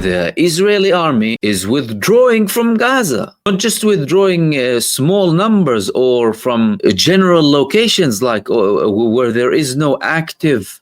The Israeli army is withdrawing from Gaza, not just withdrawing small numbers or from general locations like where there is no active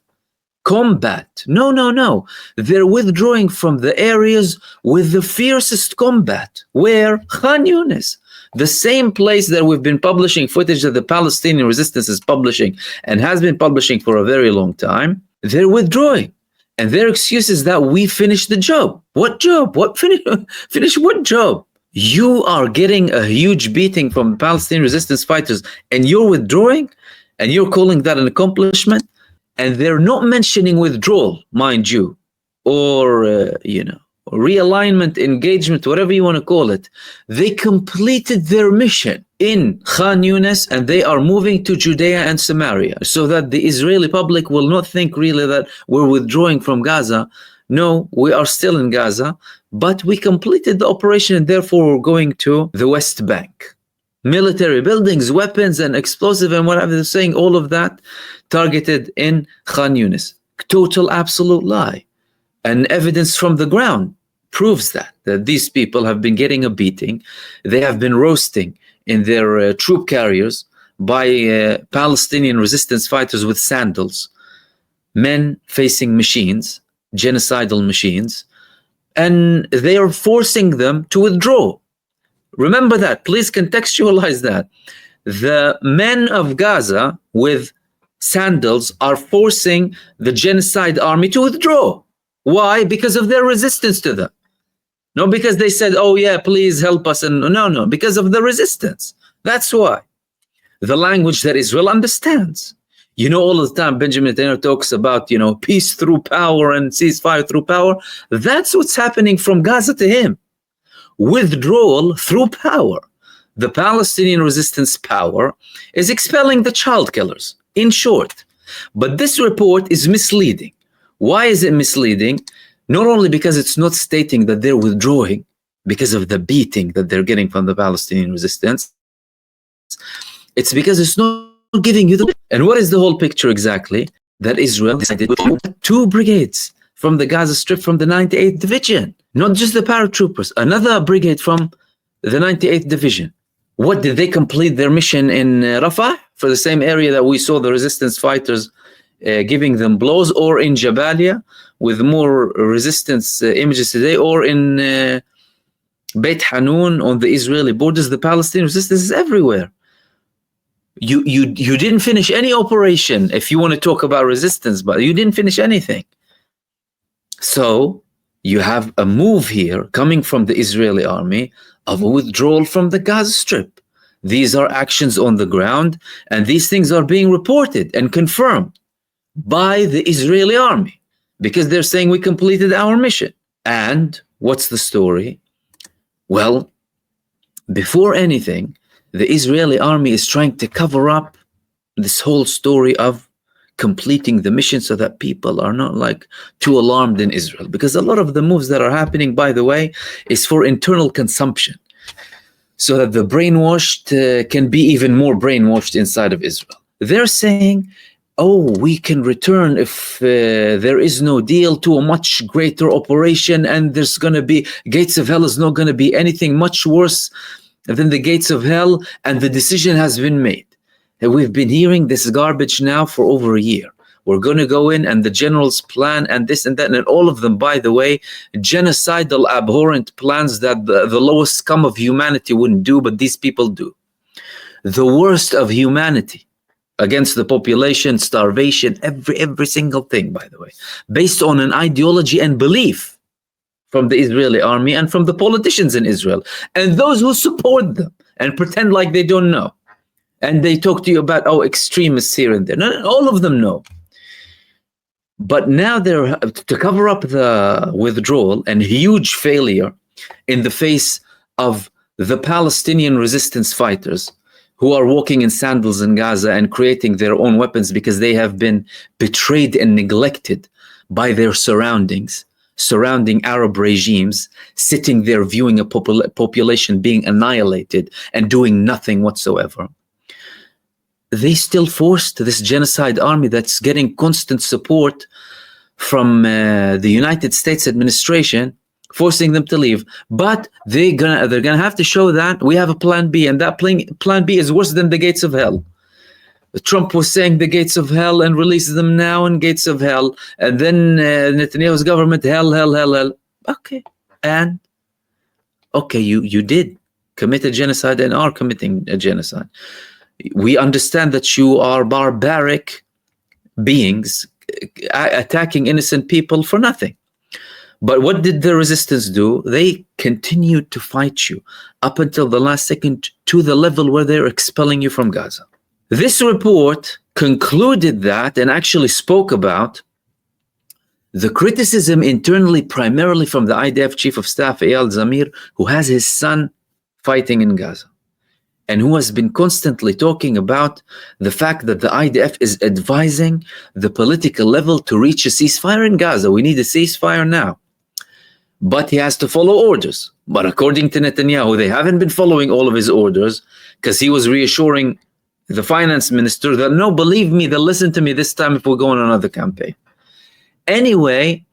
combat. No, no, no. They're withdrawing from the areas with the fiercest combat. Where? Khan Yunis. The same place that we've been publishing footage that the Palestinian resistance is publishing and has been publishing for a very long time. They're withdrawing. And their excuse is that we finished the job. What job? What finish what job? You are getting a huge beating from the Palestinian resistance fighters and you're withdrawing and you're calling that an accomplishment? And they're not mentioning withdrawal, mind you, or, realignment, engagement, whatever you want to call it. They completed their mission in Khan Yunis and they are moving to Judea and Samaria so that the Israeli public will not think really that we're withdrawing from Gaza. No, we are still in Gaza, but we completed the operation and therefore we're going to the West Bank. Military buildings, weapons and explosive and whatever they're saying, all of that targeted in Khan Yunis. Total absolute lie. And evidence from the ground proves that these people have been getting a beating. They have been roasting in their troop carriers by Palestinian resistance fighters with sandals, men facing machines, genocidal machines, and they are forcing them to withdraw. Remember that, please contextualize that. The men of Gaza with sandals are forcing the genocide army to withdraw. Why? Because of their resistance to them. Not because they said, oh yeah, please help us. And no, because of the resistance. That's why. The language that Israel understands. You know, all the time Benjamin Netanyahu talks about, peace through power and ceasefire through power. That's what's happening from Gaza to him. Withdrawal through power. The Palestinian resistance power is expelling the child killers, in short. But this report is misleading. Why is it misleading? Not only because it's not stating that they're withdrawing because of the beating that they're getting from the Palestinian resistance. It's because it's not giving you the... And what is the whole picture exactly? That Israel decided to move 2 brigades from the Gaza Strip from the 98th Division. Not just the paratroopers, another brigade from the 98th Division. What, did they complete their mission in Rafah? For the same area that we saw the resistance fighters giving them blows, or in Jabalia with more resistance images today, or in Beit Hanun on the Israeli borders. The Palestinian resistance is everywhere. You didn't finish any operation, if you want to talk about resistance, but you didn't finish anything. So you have a move here coming from the Israeli army of a withdrawal from the Gaza Strip. These are actions on the ground, and these things are being reported and confirmed by the Israeli army because they're saying we completed our mission. And what's the story? Well, before anything, the Israeli army is trying to cover up this whole story of completing the mission so that people are not too alarmed in Israel, because a lot of the moves that are happening, by the way, is for internal consumption so that the brainwashed can be even more brainwashed inside of Israel. They're saying, oh, we can return if there is no deal to a much greater operation, and there's going to be gates of hell is not going to be anything much worse than the gates of hell, and the decision has been made. And we've been hearing this garbage now for over a year. We're going to go in and the general's plan and this and that, and all of them, by the way, genocidal, abhorrent plans that the lowest scum of humanity wouldn't do, but these people do. The worst of humanity against the population, starvation, every single thing, by the way, based on an ideology and belief from the Israeli army and from the politicians in Israel and those who support them and pretend like they don't know. And they talk to you about, oh, extremists here and there. No, all of them know. But now they're to cover up the withdrawal and huge failure in the face of the Palestinian resistance fighters who are walking in sandals in Gaza and creating their own weapons because they have been betrayed and neglected by their surrounding Arab regimes, sitting there viewing a population being annihilated and doing nothing whatsoever. They still forced this genocide army that's getting constant support from the United States administration, forcing them to leave. But they're gonna have to show that we have a plan B, and that plan B is worse than the gates of hell. Trump was saying the gates of hell and releases them now in gates of hell, and then Netanyahu's government, hell. Okay, and okay, you did commit a genocide and are committing a genocide. We understand that you are barbaric beings attacking innocent people for nothing. But what did the resistance do? They continued to fight you up until the last second, to the level where they're expelling you from Gaza. This report concluded that, and actually spoke about, the criticism internally, primarily from the IDF Chief of Staff, Eyal Zamir, who has his son fighting in Gaza, and who has been constantly talking about the fact that the IDF is advising the political level to reach a ceasefire in Gaza. We need a ceasefire now. But he has to follow orders. But according to Netanyahu, they haven't been following all of his orders, because he was reassuring the finance minister that, no, believe me, they'll listen to me this time if we go on another campaign. Anyway,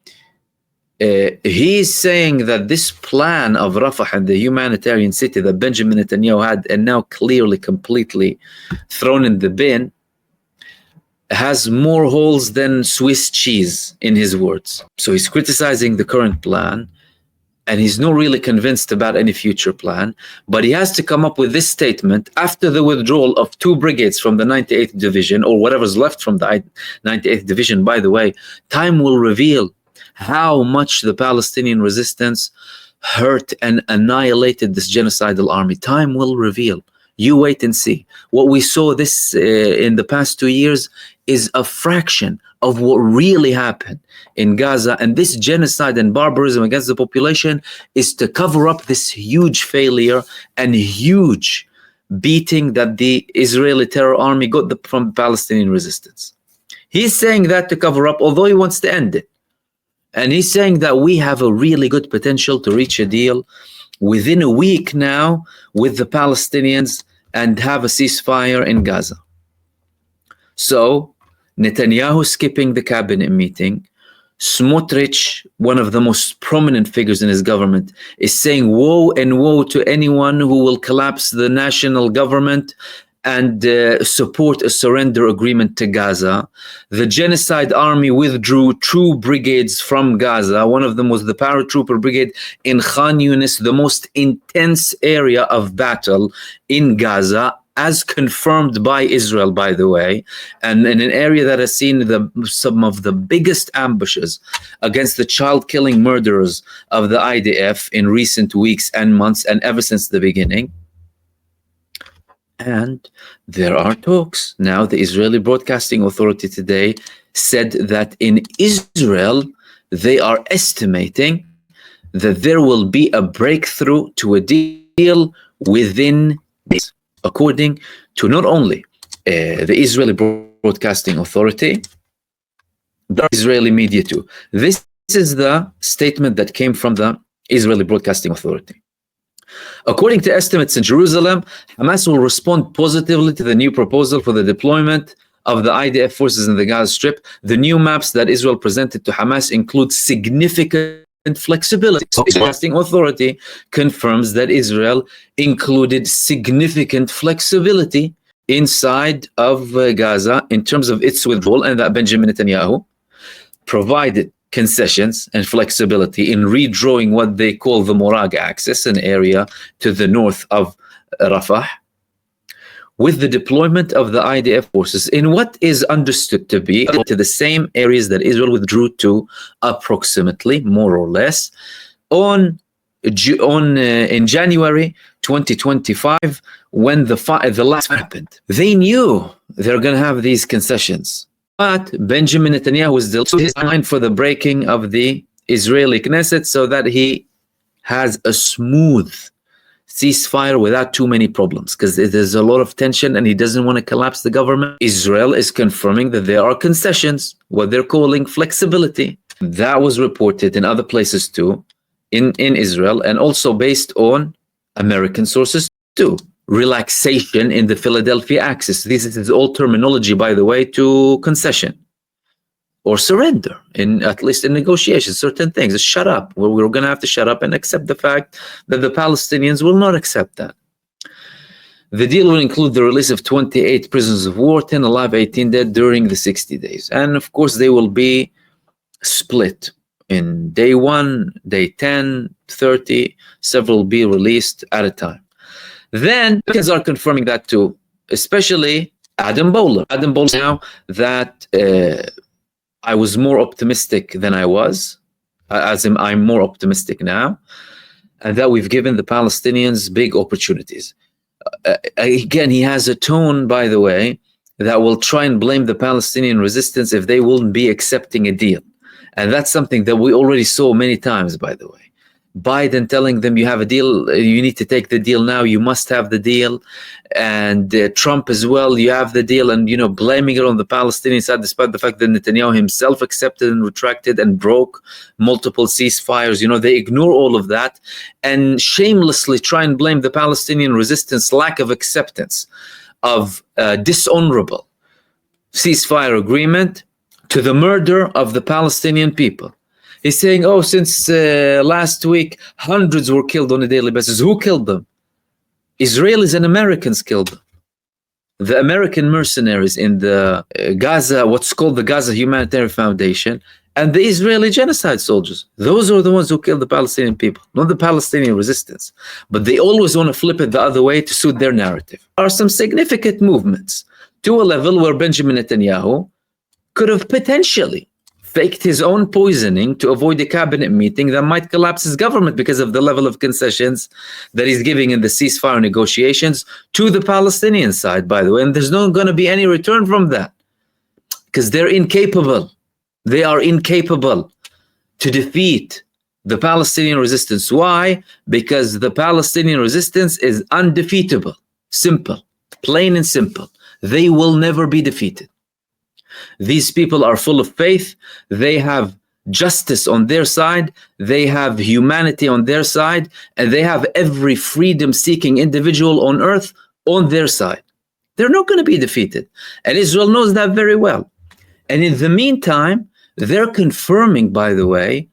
he's saying that this plan of Rafah and the humanitarian city that Benjamin Netanyahu had, and now clearly completely thrown in the bin, has more holes than Swiss cheese, in his words. So he's criticizing the current plan, and he's not really convinced about any future plan, but he has to come up with this statement after the withdrawal of 2 brigades from the 98th Division, or whatever's left from the 98th Division. By the way, time will reveal how much the Palestinian resistance hurt and annihilated this genocidal army. Time will reveal. You wait and see. What we saw this in the past 2 years is a fraction of what really happened in Gaza. And this genocide and barbarism against the population is to cover up this huge failure and huge beating that the Israeli terror army got from Palestinian resistance. He's saying that to cover up, although he wants to end it. And he's saying that we have a really good potential to reach a deal within a week now with the Palestinians and have a ceasefire in Gaza. So Netanyahu skipping the cabinet meeting. Smotrich, one of the most prominent figures in his government, is saying woe and woe to anyone who will collapse the national government and support a surrender agreement to Gaza. The genocide army withdrew 2 brigades from Gaza. One of them was the paratrooper brigade in Khan Yunis, the most intense area of battle in Gaza, as confirmed by Israel, by the way, and in an area that has seen some of the biggest ambushes against the child-killing murderers of the IDF in recent weeks and months, and ever since the beginning. And there are talks. Now, the Israeli Broadcasting Authority today said that in Israel, they are estimating that there will be a breakthrough to a deal within days, according to not only the Israeli Broadcasting Authority, the Israeli media too. This is the statement that came from the Israeli Broadcasting Authority. According to estimates in Jerusalem, Hamas will respond positively to the new proposal for the deployment of the IDF forces in the Gaza Strip. The new maps that Israel presented to Hamas include significant flexibility. So the Broadcasting Authority confirms that Israel included significant flexibility inside of Gaza in terms of its withdrawal, and that Benjamin Netanyahu provided concessions and flexibility in redrawing what they call the Morag axis, an area to the north of Rafah, with the deployment of the IDF forces in what is understood to be to the same areas that Israel withdrew to, approximately, more or less, in January 2025, when the last happened. They knew they're going to have these concessions. But Benjamin Netanyahu was still designed for the breaking of the Israeli Knesset so that he has a smooth ceasefire without too many problems, because there's a lot of tension and he doesn't want to collapse the government. Israel is confirming that there are concessions, what they're calling flexibility. That was reported in other places too, in Israel, and also based on American sources too. Relaxation in the Philadelphia axis. This is all terminology, by the way, to concession. or surrender, in at least in negotiations, certain things. Shut up. We're going to have to shut up and accept the fact that the Palestinians will not accept that. The deal will include the release of 28 prisoners of war, 10 alive, 18 dead during the 60 days. And of course, they will be split in day 1, day 10, 30. Several will be released at a time. Then Americans are confirming that too, especially Adam Bowler. Adam Bowler now that I was more optimistic than I was, as I'm more optimistic now, and that we've given the Palestinians big opportunities. Again, he has a tone, by the way, that will try and blame the Palestinian resistance if they wouldn't be accepting a deal. And that's something that we already saw many times, by the way. Biden telling them, you have a deal, you need to take the deal now, you must have the deal. And Trump as well, you have the deal, and, you know, blaming it on the Palestinian side, despite the fact that Netanyahu himself accepted and retracted and broke multiple ceasefires. You know, they ignore all of that and shamelessly try and blame the Palestinian resistance lack of acceptance of dishonorable ceasefire agreement to the murder of the Palestinian people. He's saying, oh, since last week, hundreds were killed on a daily basis. Who killed them? Israelis and Americans killed them. The American mercenaries in the Gaza, what's called the Gaza Humanitarian Foundation, and the Israeli genocide soldiers. Those are the ones who killed the Palestinian people, not the Palestinian resistance. But they always want to flip it the other way to suit their narrative. There are some significant movements to a level where Benjamin Netanyahu could have potentially faked his own poisoning to avoid a cabinet meeting that might collapse his government because of the level of concessions that he's giving in the ceasefire negotiations to the Palestinian side, by the way. And there's not going to be any return from that because they're incapable. They are incapable to defeat the Palestinian resistance. Why? Because the Palestinian resistance is undefeatable. Simple, plain and simple. They will never be defeated. These people are full of faith. They have justice on their side. They have humanity on their side. And they have every freedom-seeking individual on earth on their side. They're not going to be defeated. And Israel knows that very well. And in the meantime, they're confirming, by the way,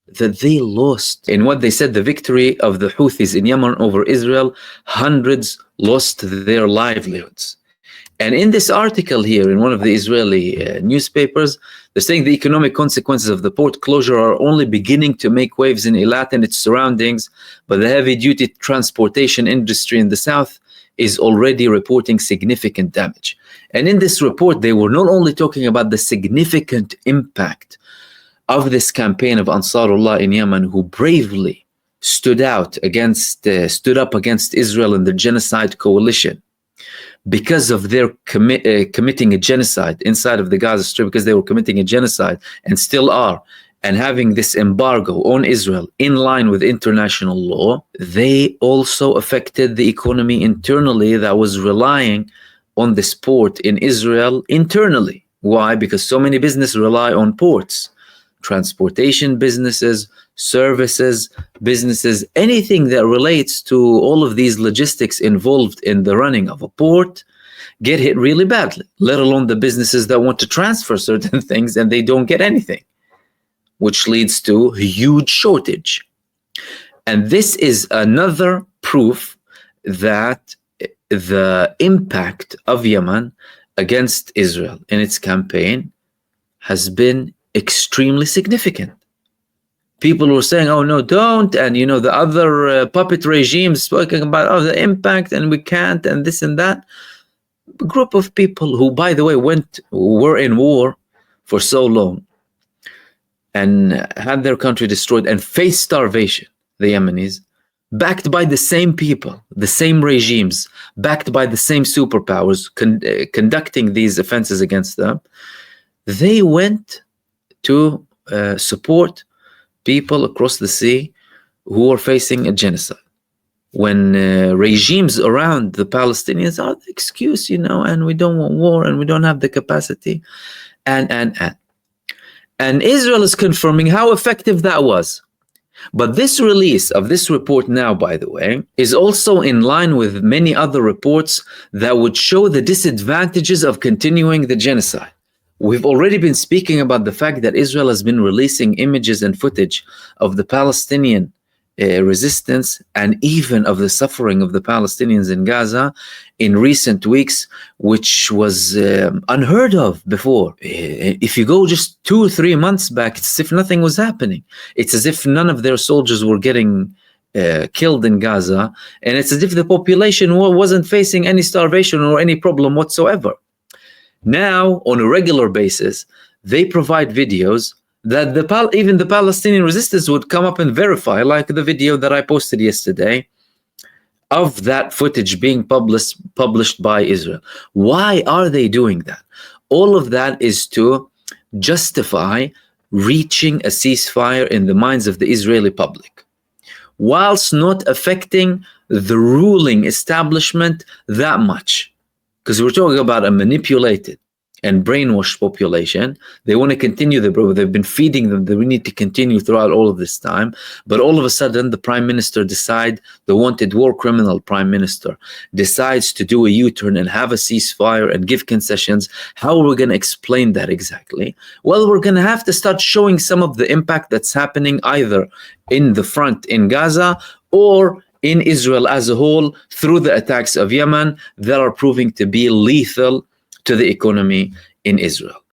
that they lost. In what they said, the victory of the Houthis in Yemen over Israel, hundreds lost their livelihoods. And in this article here, in one of the Israeli newspapers, they're saying the economic consequences of the port closure are only beginning to make waves in Eilat and its surroundings, but the heavy-duty transportation industry in the south is already reporting significant damage. And in this report, they were not only talking about the significant impact of this campaign of Ansarullah in Yemen, who bravely stood up against Israel and the genocide coalition, because of their committing a genocide inside of the Gaza Strip, because they were committing a genocide and still are, and having this embargo on Israel in line with international law, they also affected the economy internally that was relying on this port in Israel internally. Why? Because so many businesses rely on ports. Transportation businesses, services, businesses, anything that relates to all of these logistics involved in the running of a port get hit really badly, let alone the businesses that want to transfer certain things and they don't get anything, which leads to a huge shortage. And this is another proof that the impact of Yemen against Israel in its campaign has been extremely significant. People were saying, oh, no, don't. And, you know, the other puppet regimes speaking about, oh, the impact and we can't and this and that. A group of people who, by the way, were in war for so long and had their country destroyed and faced starvation, the Yemenis, backed by the same people, the same regimes, backed by the same superpowers conducting these offenses against them, they went to support people across the sea who are facing a genocide. When regimes around the Palestinians are the excuse, you know, and we don't want war and we don't have the capacity, and Israel is confirming how effective that was. But this release of this report now, by the way, is also in line with many other reports that would show the disadvantages of continuing the genocide. We've already been speaking about the fact that Israel has been releasing images and footage of the Palestinian resistance and even of the suffering of the Palestinians in Gaza in recent weeks, which was unheard of before. If you go just 2 or 3 months back, it's as if nothing was happening. It's as if none of their soldiers were getting killed in Gaza, and it's as if the population wasn't facing any starvation or any problem whatsoever. Now, on a regular basis, they provide videos that even the Palestinian resistance would come up and verify, like the video that I posted yesterday of that footage being published by Israel. Why are they doing that? All of that is to justify reaching a ceasefire in the minds of the Israeli public, whilst not affecting the ruling establishment that much. Because we're talking about a manipulated and brainwashed population. They want to continue they've been feeding them that we need to continue throughout all of this time. But all of a sudden, the prime minister the wanted war criminal prime minister, decides to do a U-turn and have a ceasefire and give concessions. How are we going to explain that exactly? Well, we're going to have to start showing some of the impact that's happening either in the front in Gaza or in Israel as a whole through the attacks of Yemen that are proving to be lethal to the economy in Israel.